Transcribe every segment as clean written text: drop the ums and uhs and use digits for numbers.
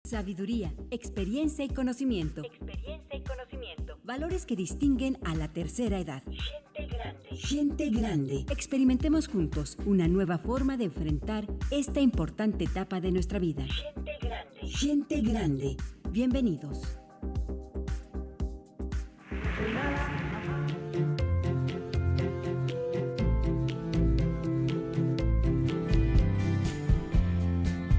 Sabiduría, experiencia y conocimiento. Valores que distinguen a la tercera edad. Gente grande. Experimentemos juntos una nueva forma de enfrentar esta importante etapa de nuestra vida. Gente grande. Bienvenidos.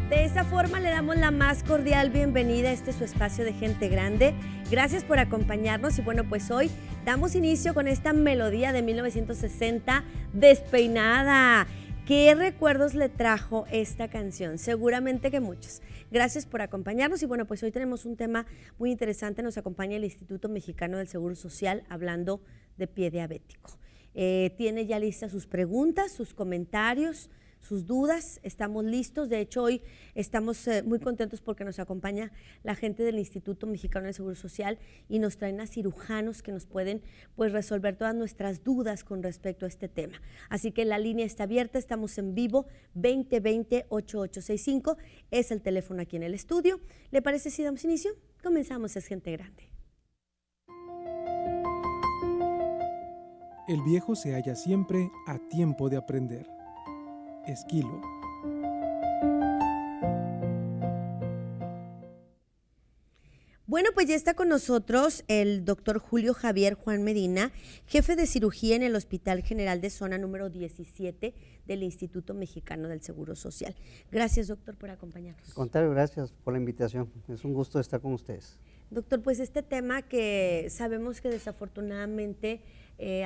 De esa forma le damos la más cordial bienvenida a este su espacio de Gente Grande. Gracias por acompañarnos y bueno, pues hoy damos inicio con esta melodía de 1960, Despeinada. ¿Qué recuerdos le trajo esta canción? Seguramente que muchos. Gracias por acompañarnos y bueno, pues hoy tenemos un tema muy interesante. Nos acompaña el Instituto Mexicano del Seguro Social hablando de pie diabético. Tiene ya listas sus preguntas, sus comentarios, sus dudas. Estamos listos. De hecho, hoy estamos muy contentos porque nos acompaña la gente del Instituto Mexicano del Seguro Social y nos traen a cirujanos que nos pueden pues resolver todas nuestras dudas con respecto a este tema. Así que la línea está abierta, estamos en vivo, 2020-8865 es el teléfono aquí en el estudio. ¿Le parece si damos inicio? Comenzamos, es Gente Grande. El viejo se halla siempre a tiempo de aprender. Esquilo. Bueno, pues ya está con nosotros el doctor Julio Javier Juan Medina, jefe de cirugía en el Hospital General de Zona número 17 del Instituto Mexicano del Seguro Social. Gracias, doctor, por acompañarnos. Al contrario, gracias por la invitación. Es un gusto estar con ustedes. Doctor, pues este tema que sabemos que desafortunadamente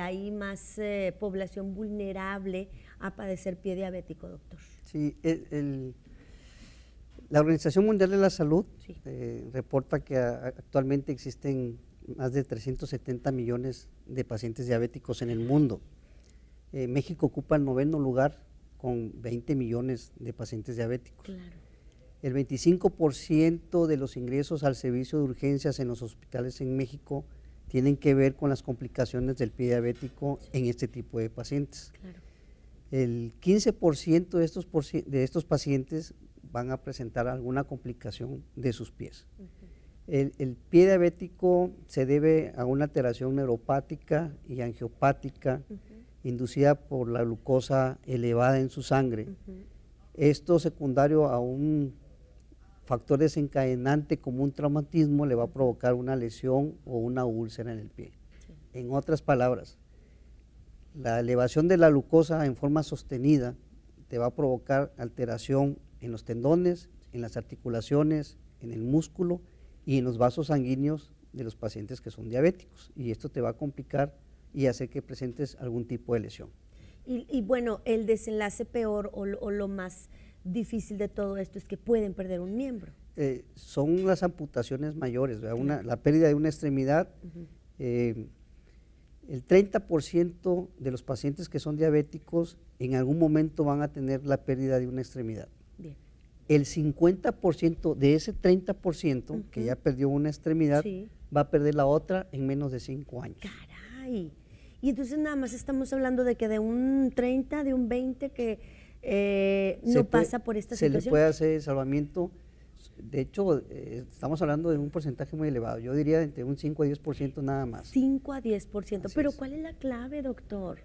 hay más población vulnerable a padecer pie diabético, doctor. Sí, la Organización Mundial de la Salud Sí. reporta que actualmente existen más de 370 millones de pacientes diabéticos en el mundo. México ocupa el 9º lugar con 20 millones de pacientes diabéticos. Claro. El 25% de los ingresos al servicio de urgencias en los hospitales en México tienen que ver con las complicaciones del pie diabético en este tipo de pacientes. Claro. El 15% de estos pacientes van a presentar alguna complicación de sus pies. El pie diabético se debe a una alteración neuropática y angiopática inducida por la glucosa elevada en su sangre. Esto secundario a un factor desencadenante como un traumatismo le va a provocar una lesión o una úlcera en el pie. Sí. En otras palabras, la elevación de la glucosa en forma sostenida te va a provocar alteración en los tendones, en las articulaciones, en el músculo y en los vasos sanguíneos de los pacientes que son diabéticos. Y esto te va a complicar y hacer que presentes algún tipo de lesión. Y bueno, el desenlace peor o lo más difícil de todo esto es que pueden perder un miembro. Son las amputaciones mayores, la pérdida de una extremidad. El 30% de los pacientes que son diabéticos en algún momento van a tener la pérdida de una extremidad. Bien. El 50% de ese 30% que ya perdió una extremidad Sí. va a perder la otra en menos de 5 años. Caray. Y entonces nada más estamos hablando de que de un 30, de un 20 que no pasa por esta situación. Se le puede hacer el salvamiento. De hecho, estamos hablando de un porcentaje muy elevado. Yo diría entre un 5 a 10% nada más. 5 a 10%. Pero ¿cuál es la clave, doctor?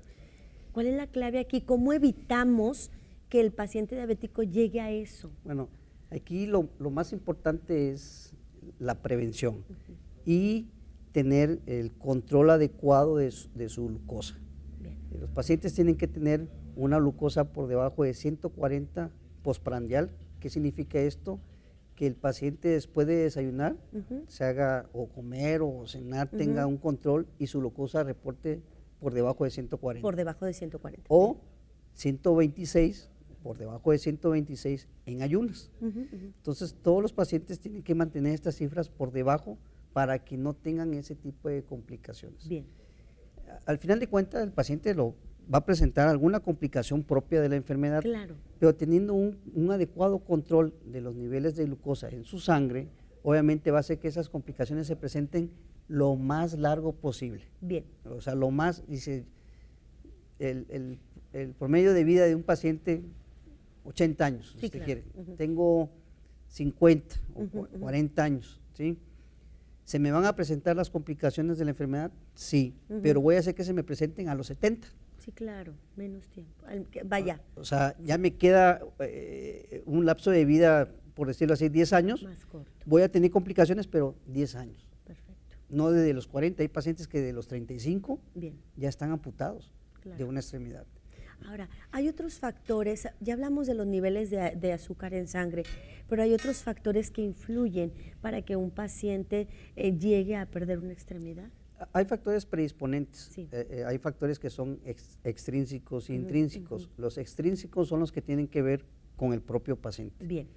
¿Cuál es la clave aquí? ¿Cómo evitamos que el paciente diabético llegue a eso? Bueno, aquí lo más importante es la prevención y tener el control adecuado de su glucosa. Bien. Los pacientes tienen que tener una glucosa por debajo de 140 postprandial. ¿Qué significa esto? Que el paciente después de desayunar se haga o comer o cenar, tenga un control y su glucosa reporte por debajo de 140. Por debajo de 140. O 126, por debajo de 126 en ayunas. Entonces todos los pacientes tienen que mantener estas cifras por debajo para que no tengan ese tipo de complicaciones. Bien. Al final de cuentas el paciente va a presentar alguna complicación propia de la enfermedad, Claro. pero teniendo un adecuado control de los niveles de glucosa en su sangre, obviamente va a hacer que esas complicaciones se presenten lo más largo posible. Bien. O sea, lo más, dice, el promedio de vida de un paciente, 80 años, si Sí, usted claro. quiere. Tengo 50 o 40 años, ¿sí? ¿Se me van a presentar las complicaciones de la enfermedad? Sí, pero voy a hacer que se me presenten a los 70. Sí, claro, menos tiempo. Vaya. O sea, ya me queda un lapso de vida, por decirlo así, 10 años. Más corto. Voy a tener complicaciones, pero 10 años. Perfecto. No desde los 40, hay pacientes que de los 35 Bien. ya están amputados Claro. de una extremidad. Ahora, hay otros factores, ya hablamos de los niveles de azúcar en sangre, pero hay otros factores que influyen para que un paciente llegue a perder una extremidad. Hay factores predisponentes, Sí. Hay factores que son extrínsecos e intrínsecos. Los extrínsecos son los que tienen que ver con el propio paciente. Bien.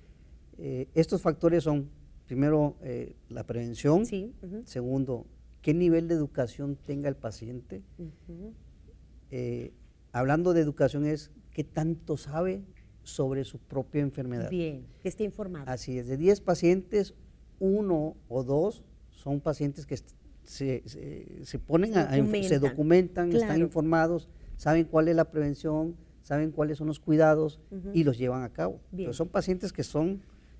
Estos factores son, primero, la prevención, Sí. segundo, qué nivel de educación tenga el paciente. Hablando de educación es qué tanto sabe sobre su propia enfermedad. Bien, que esté informado. Así es, de 10 pacientes, 1 o 2 son pacientes que se ponen se documentan, Claro. están informados, saben cuál es la prevención, saben cuáles son los cuidados y los llevan a cabo. Bien. Pero son pacientes que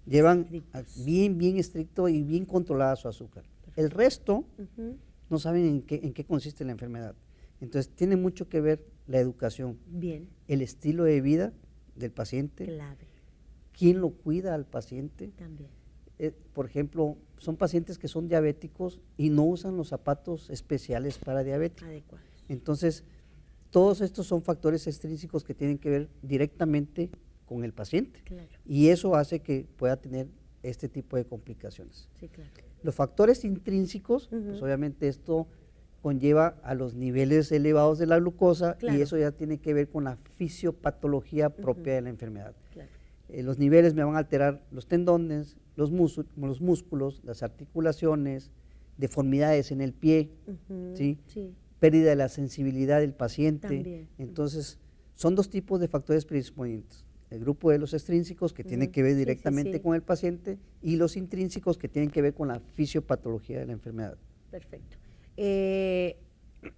llevan Estrictos. bien estricto y bien controlada su azúcar. El resto Ujú. no saben en qué consiste la enfermedad. Entonces tiene mucho que ver la educación, Bien, el estilo de vida del paciente, clave quién lo cuida al paciente. también. Por ejemplo, son pacientes que son diabéticos y no usan los zapatos especiales para diabéticos. Adecuados. Entonces, todos estos son factores extrínsecos que tienen que ver directamente con el paciente. Claro, Y eso hace que pueda tener este tipo de complicaciones. sí, claro. Los factores intrínsecos, pues obviamente esto conlleva a los niveles elevados de la glucosa Claro. y eso ya tiene que ver con la fisiopatología propia de la enfermedad. Claro. Los niveles me van a alterar los tendones, los músculos, las articulaciones, deformidades en el pie, Ujú, ¿sí? sí. Pérdida de la sensibilidad del paciente. También. Entonces, son dos tipos de factores predisponentes. El grupo de los extrínsecos, que tiene que ver Sí, sí, directamente sí. con el paciente, y los intrínsecos, que tienen que ver con la fisiopatología de la enfermedad. Perfecto.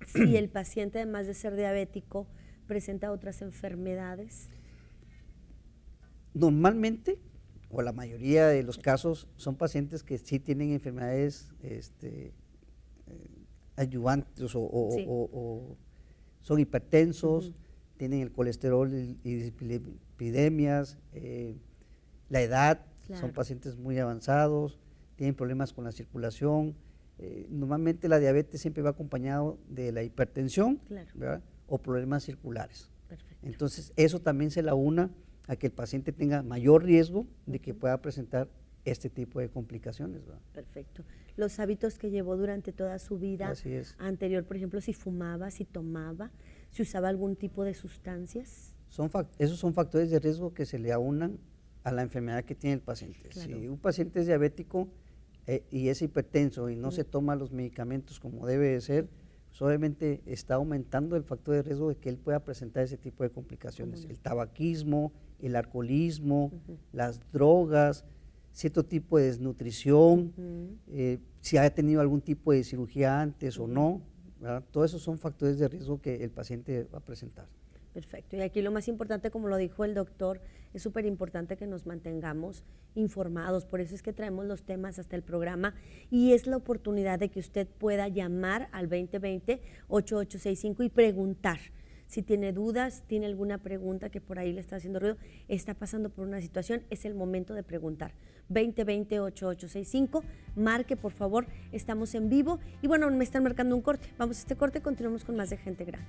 Si el paciente, además de ser diabético, presenta otras enfermedades. Normalmente, o la mayoría de los casos, son pacientes que sí tienen enfermedades ayudantes Sí. o son hipertensos, tienen el colesterol y epidemias, la edad, Claro. son pacientes muy avanzados, tienen problemas con la circulación. Normalmente la diabetes siempre va acompañado de la hipertensión, Claro. ¿verdad? O problemas circulares. Perfecto. Entonces, eso también se la una a que el paciente tenga mayor riesgo de que pueda presentar este tipo de complicaciones, ¿verdad? Perfecto. Los hábitos que llevó durante toda su vida Así es. anterior, por ejemplo, si fumaba, si tomaba, si usaba algún tipo de sustancias. Esos son factores de riesgo que se le aunan a la enfermedad que tiene el paciente. Claro. Si un paciente es diabético y es hipertenso y no se toma los medicamentos como debe de ser, pues obviamente está aumentando el factor de riesgo de que él pueda presentar ese tipo de complicaciones. El tabaquismo, el alcoholismo, las drogas, cierto tipo de desnutrición, si ha tenido algún tipo de cirugía antes o no, ¿verdad? Todos esos son factores de riesgo que el paciente va a presentar. Perfecto. Y aquí lo más importante, como lo dijo el doctor, es súper importante que nos mantengamos informados. Por eso es que traemos los temas hasta el programa y es la oportunidad de que usted pueda llamar al 2020-8865 y preguntar. Si tiene dudas, tiene alguna pregunta que por ahí le está haciendo ruido, está pasando por una situación, es el momento de preguntar. 2020-8865, marque por favor, estamos en vivo. Y bueno, me están marcando un corte. Vamos a este corte, continuamos con más de Gente Grande.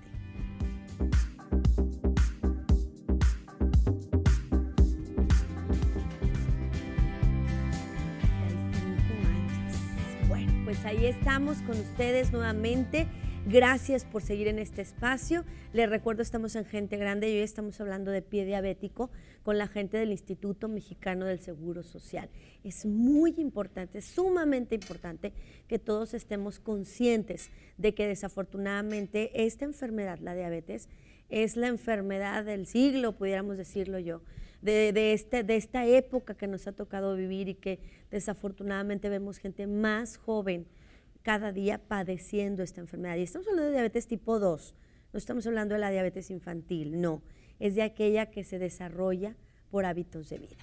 Bueno, pues ahí estamos con ustedes nuevamente. Gracias por seguir en este espacio. Les recuerdo, estamos en Gente Grande y hoy estamos hablando de pie diabético con la gente del Instituto Mexicano del Seguro Social. Es muy importante, sumamente importante que todos estemos conscientes de que desafortunadamente esta enfermedad, la diabetes, es la enfermedad del siglo, pudiéramos decirlo yo, de esta época que nos ha tocado vivir y que desafortunadamente vemos gente más joven cada día padeciendo esta enfermedad. Y estamos hablando de diabetes tipo 2, no estamos hablando de la diabetes infantil, no, es de aquella que se desarrolla por hábitos de vida.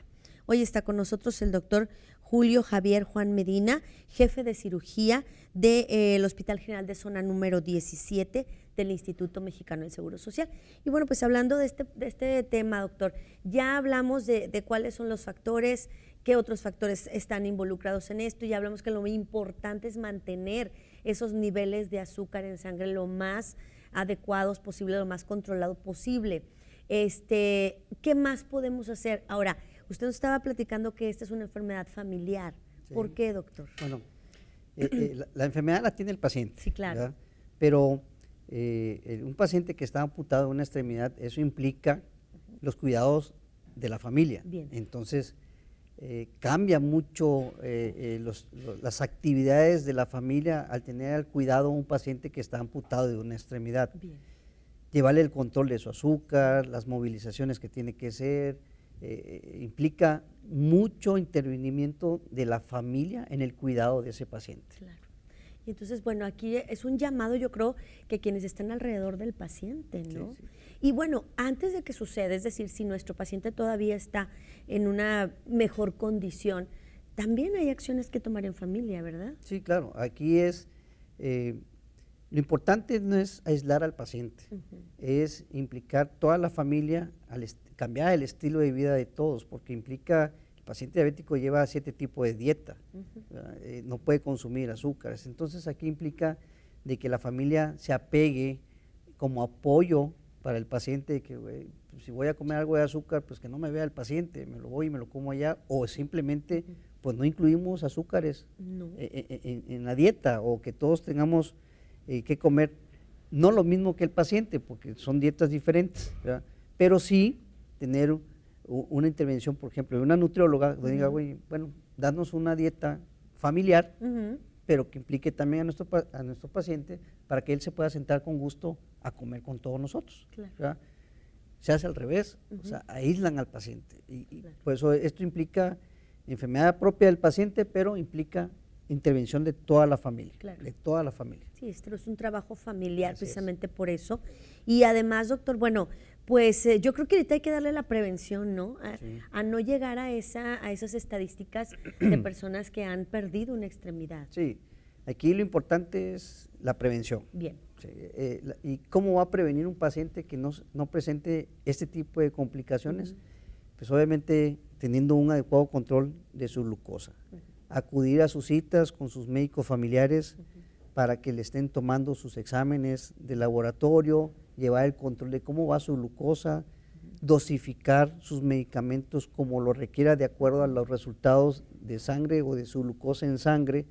Hoy está con nosotros el doctor Julio Javier Juan Medina, jefe de cirugía del Hospital General de Zona número 17 del Instituto Mexicano del Seguro Social. Y bueno, pues hablando de este tema, doctor, ya hablamos de cuáles son los factores, qué otros factores están involucrados en esto, ya hablamos que lo muy importante es mantener esos niveles de azúcar en sangre lo más adecuados posible, lo más controlado posible. ¿Qué más podemos hacer? Ahora, usted nos estaba platicando que esta es una enfermedad familiar. Sí. ¿Por qué, doctor? Bueno, la enfermedad la tiene el paciente. Sí, claro. ¿Verdad? Pero un paciente que está amputado de una extremidad, eso implica los cuidados de la familia. Bien. Entonces, cambia mucho las actividades de la familia al tener al cuidado a un paciente que está amputado de una extremidad. Bien. Llevarle el control de su azúcar, las movilizaciones que tiene que hacer, implica mucho intervenimiento de la familia en el cuidado de ese paciente. Claro. Y entonces, bueno, aquí es un llamado, yo creo, que quienes están alrededor del paciente, ¿no? Sí, sí. Y bueno, antes de que suceda, es decir, si nuestro paciente todavía está en una mejor condición, también hay acciones que tomar en familia, ¿verdad? Sí, claro. Aquí lo importante no es aislar al paciente, es implicar toda la familia, cambiar el estilo de vida de todos, porque implica, el paciente diabético lleva 7 tipos de dieta, no puede consumir azúcares, entonces aquí implica de que la familia se apegue como apoyo para el paciente, que pues, si voy a comer algo de azúcar, pues que no me vea el paciente, me lo voy y me lo como allá, o simplemente pues no incluimos azúcares en la dieta, o que todos tengamos que comer no lo mismo que el paciente, porque son dietas diferentes, ¿verdad? Pero sí tener una intervención, por ejemplo, de una nutrióloga, donde diga, bueno, danos una dieta familiar, pero que implique también a nuestro paciente para que él se pueda sentar con gusto a comer con todos nosotros. Claro. ¿Verdad? Se hace al revés, o sea, aíslan al paciente. Y por eso esto implica enfermedad propia del paciente, pero implica intervención de toda la familia, Claro. de toda la familia. Sí, este es un trabajo familiar, Así precisamente por eso. Y además, doctor, bueno, pues yo creo que ahorita hay que darle la prevención, ¿no? A no llegar a esas estadísticas de personas que han perdido una extremidad. Sí, aquí lo importante es la prevención. Bien. Sí, ¿y cómo va a prevenir un paciente que no presente este tipo de complicaciones? Pues obviamente teniendo un adecuado control de su glucosa. Acudir a sus citas con sus médicos familiares para que le estén tomando sus exámenes de laboratorio, llevar el control de cómo va su glucosa, dosificar sus medicamentos como lo requiera de acuerdo a los resultados de sangre o de su glucosa en sangre,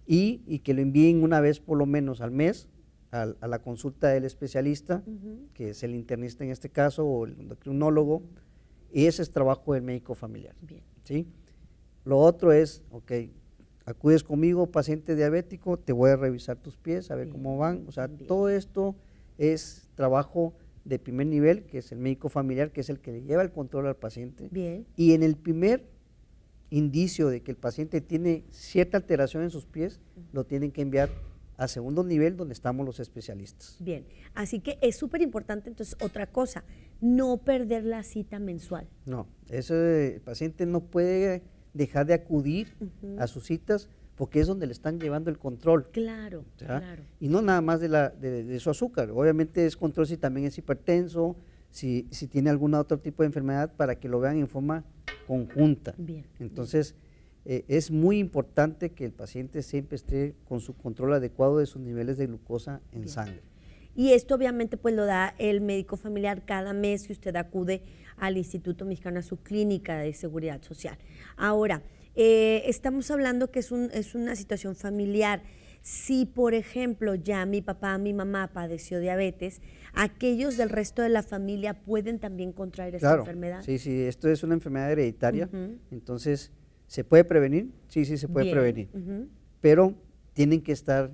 y que lo envíen una vez por lo menos al mes a la consulta del especialista, que es el internista en este caso, o el endocrinólogo, y ese es trabajo del médico familiar. Bien. ¿Sí? Lo otro es, acudes conmigo, paciente diabético, te voy a revisar tus pies, a ver cómo van. O sea, todo esto es trabajo de primer nivel, que es el médico familiar, que es el que le lleva el control al paciente. Bien. Y en el primer indicio de que el paciente tiene cierta alteración en sus pies, lo tienen que enviar a segundo nivel, donde estamos los especialistas. Bien, así que es súper importante entonces otra cosa, no perder la cita mensual. No, el paciente no puede dejar de acudir a sus citas, porque es donde le están llevando el control. Claro, ¿Ya? claro. Y no nada más de su azúcar, obviamente es control si también es hipertenso, si tiene algún otro tipo de enfermedad, para que lo vean en forma conjunta. Bien. Entonces, es muy importante que el paciente siempre esté con su control adecuado de sus niveles de glucosa en sangre. Y esto obviamente pues lo da el médico familiar cada mes que usted acude al Instituto Mexicano, a su clínica de seguridad social. Ahora, estamos hablando que es una situación familiar. Si, por ejemplo, ya mi papá, mi mamá padeció diabetes, ¿aquellos del resto de la familia pueden también contraer esta enfermedad? Sí, esto es una enfermedad hereditaria, entonces, ¿se puede prevenir? Sí, se puede prevenir, pero tienen que estar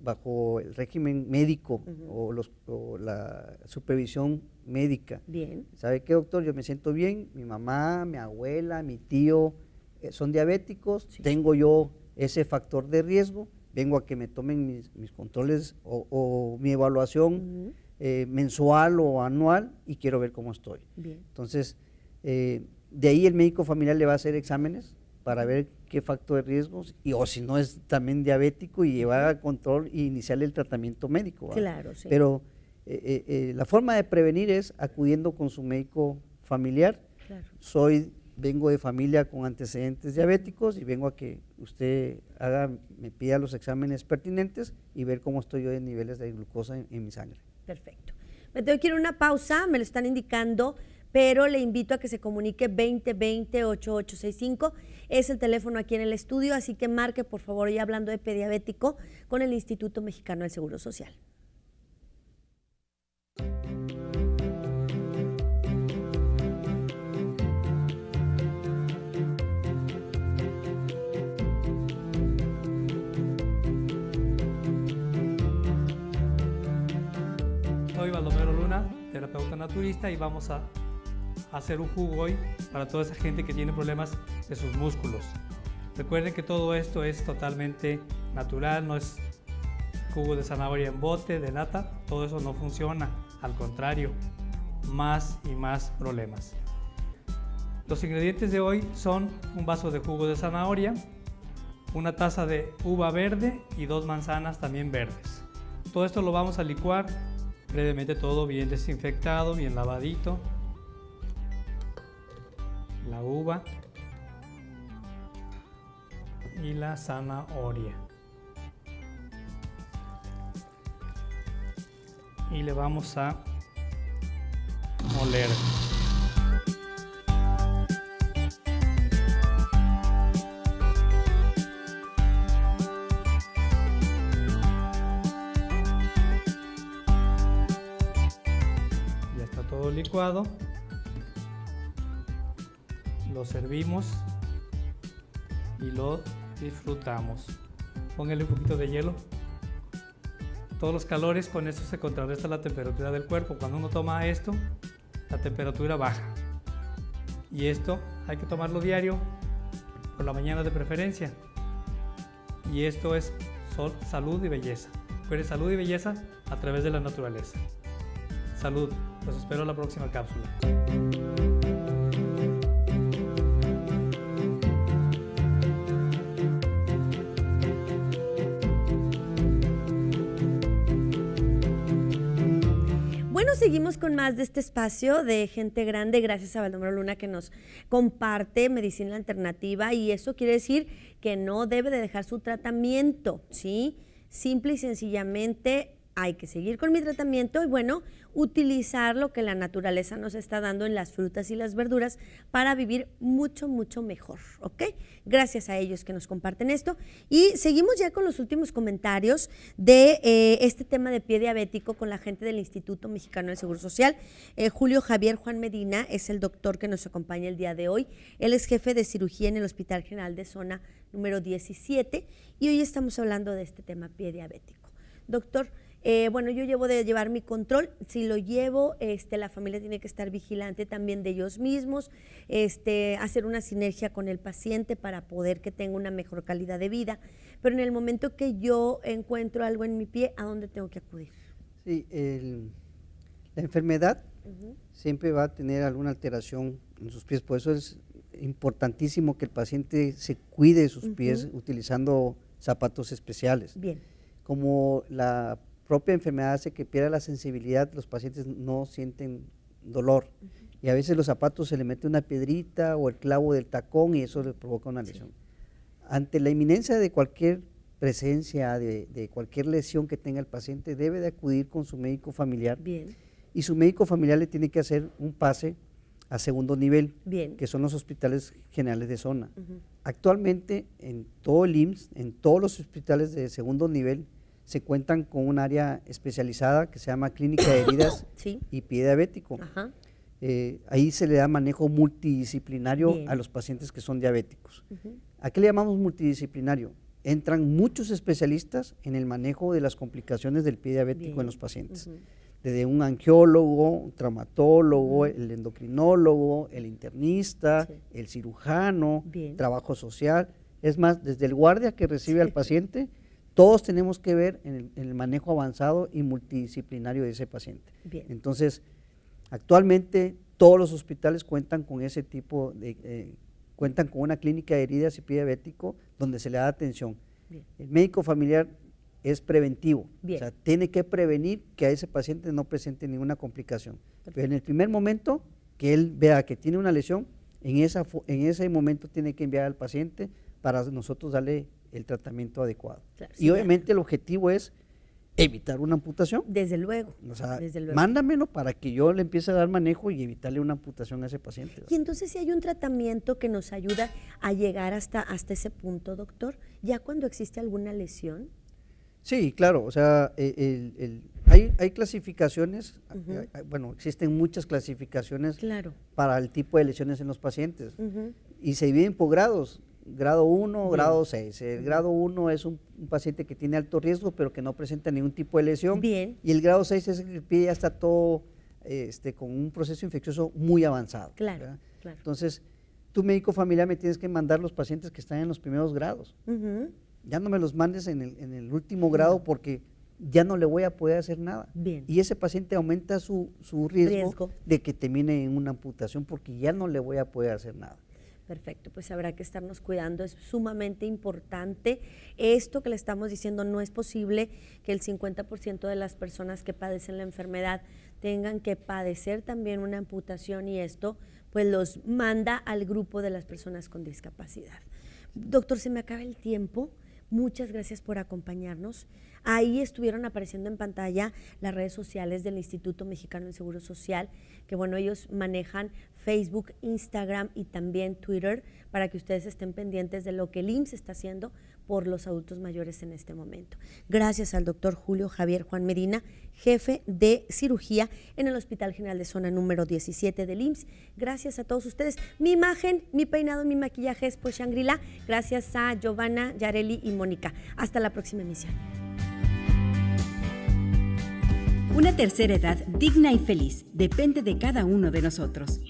bajo el régimen médico o la supervisión médica. Bien. ¿Sabe qué, doctor? Yo me siento bien, mi mamá, mi abuela, mi tío son diabéticos, tengo yo ese factor de riesgo, vengo a que me tomen mis controles o mi evaluación mensual o anual y quiero ver cómo estoy. Bien. Entonces, De ahí el médico familiar le va a hacer exámenes para ver qué factor de riesgos, o si no es también diabético, y llevar al control y iniciarle el tratamiento médico, ¿verdad? Claro, sí. Pero la forma de prevenir es acudiendo con su médico familiar. Claro. Vengo de familia con antecedentes diabéticos y vengo a que usted me pida los exámenes pertinentes y ver cómo estoy yo de niveles de glucosa en mi sangre. Perfecto. Me tengo que ir a una pausa, me lo están indicando, pero le invito a que se comunique 2020-8865. Es el teléfono aquí en el estudio, así que marque, por favor, ya hablando de pediabético, con el Instituto Mexicano del Seguro Social. Soy Baldomero Luna, terapeuta naturista, y vamos a hacer un jugo hoy para toda esa gente que tiene problemas de sus músculos. Recuerden que todo esto es totalmente natural, no es jugo de zanahoria en bote, de nata, todo eso no funciona, al contrario, más y más problemas. Los ingredientes de hoy son un vaso de jugo de zanahoria, una taza de uva verde y 2 manzanas también verdes. Todo esto lo vamos a licuar previamente, todo bien desinfectado, bien lavadito. La uva y la zanahoria. Y le vamos a moler. Ya está todo licuado. Lo servimos y lo disfrutamos. Póngale un poquito de hielo. Todos los calores, con esto se contrarresta la temperatura del cuerpo. Cuando uno toma esto, la temperatura baja. Y esto hay que tomarlo diario, por la mañana de preferencia. Y esto es salud y belleza. Recuerde, salud y belleza a través de la naturaleza. Salud. Los espero en la próxima cápsula. Bueno, seguimos con más de este espacio de Gente Grande, gracias a Baldomero Luna, que nos comparte medicina alternativa, y eso quiere decir que no debe de dejar su tratamiento, ¿sí? Simple y sencillamente hay que seguir con mi tratamiento y, bueno, utilizar lo que la naturaleza nos está dando en las frutas y las verduras para vivir mucho, mucho mejor, ¿ok? Gracias a ellos que nos comparten esto. Y seguimos ya con los últimos comentarios de este tema de pie diabético con la gente del Instituto Mexicano del Seguro Social. Julio Javier Juan Medina es el doctor que nos acompaña el día de hoy. Él es jefe de cirugía en el Hospital General de Zona número 17 y hoy estamos hablando de este tema pie diabético. Doctor, bueno, yo llevar mi control. Si lo llevo, la familia tiene que estar vigilante también de ellos mismos, hacer una sinergia con el paciente para poder que tenga una mejor calidad de vida. Pero en el momento que yo encuentro algo en mi pie, ¿a dónde tengo que acudir? Sí, la enfermedad siempre va a tener alguna alteración en sus pies, por eso es importantísimo que el paciente se cuide de sus pies utilizando zapatos especiales. Bien. Como la propia enfermedad hace que pierda la sensibilidad, los pacientes no sienten dolor. Y a veces los zapatos se le mete una piedrita o el clavo del tacón y eso le provoca una lesión. Ante la inminencia de cualquier presencia, de cualquier lesión que tenga el paciente, debe de acudir con su médico familiar. Bien. Y su médico familiar le tiene que hacer un pase a segundo nivel, Bien. que son los hospitales generales de zona. Actualmente en todo el IMSS, en todos los hospitales de segundo nivel, se cuentan con un área especializada que se llama Clínica de Heridas y Pie Diabético. Ahí se le da manejo multidisciplinario a los pacientes que son diabéticos. ¿A qué le llamamos multidisciplinario? Entran muchos especialistas en el manejo de las complicaciones del pie diabético en los pacientes. Desde un angiólogo, un traumatólogo, el endocrinólogo, el internista, el cirujano, trabajo social. Es más, desde el guardia que recibe al paciente, todos tenemos que ver en el manejo avanzado y multidisciplinario de ese paciente. Entonces, actualmente todos los hospitales cuentan con ese tipo de, cuentan con una clínica de heridas y pie diabético donde se le da atención. Bien. El médico familiar es preventivo, Bien. o sea, tiene que prevenir que a ese paciente no presente ninguna complicación. Pero en el primer momento que él vea que tiene una lesión, en ese momento tiene que enviar al paciente para nosotros darle el tratamiento adecuado. Claro, Y sí, obviamente el objetivo es evitar una amputación. Desde luego. O sea, Desde luego. mándamelo para que yo le empiece a dar manejo y evitarle una amputación a ese paciente. Y entonces si hay un tratamiento que nos ayuda a llegar hasta ese punto, doctor, ya cuando existe alguna lesión. Sí, claro, o sea, hay clasificaciones, bueno, existen muchas clasificaciones Claro. para el tipo de lesiones en los pacientes Ujú. y se dividen por grados, grado 1, Bien. grado 6. El grado 1 es un paciente que tiene alto riesgo pero que no presenta ningún tipo de lesión. Bien. Y el grado 6 es el que el pie ya está todo con un proceso infeccioso muy avanzado. Claro, ¿verdad? claro. Entonces, tu médico familiar me tienes que mandar los pacientes que están en los primeros grados. Ujú. Ya no me los mandes en el último grado porque ya no le voy a poder hacer nada. Bien. Y ese paciente aumenta su riesgo Riesgo. de que termine en una amputación porque ya no le voy a poder hacer nada. Perfecto, pues habrá que estarnos cuidando, es sumamente importante. Esto que le estamos diciendo, no es posible que el 50% de las personas que padecen la enfermedad tengan que padecer también una amputación y esto pues los manda al grupo de las personas con discapacidad. Doctor, se me acaba el tiempo. Muchas gracias por acompañarnos. Ahí estuvieron apareciendo en pantalla las redes sociales del Instituto Mexicano del Seguro Social, que bueno, ellos manejan Facebook, Instagram y también Twitter para que ustedes estén pendientes de lo que el IMSS está haciendo por los adultos mayores en este momento. Gracias al doctor Julio Javier Juan Medina, jefe de cirugía en el Hospital General de Zona número 17 del IMSS. Gracias a todos ustedes. Mi imagen, mi peinado, mi maquillaje es por Shangri-La. Gracias a Giovanna, Yareli y Mónica. Hasta la próxima emisión. Una tercera edad digna y feliz depende de cada uno de nosotros.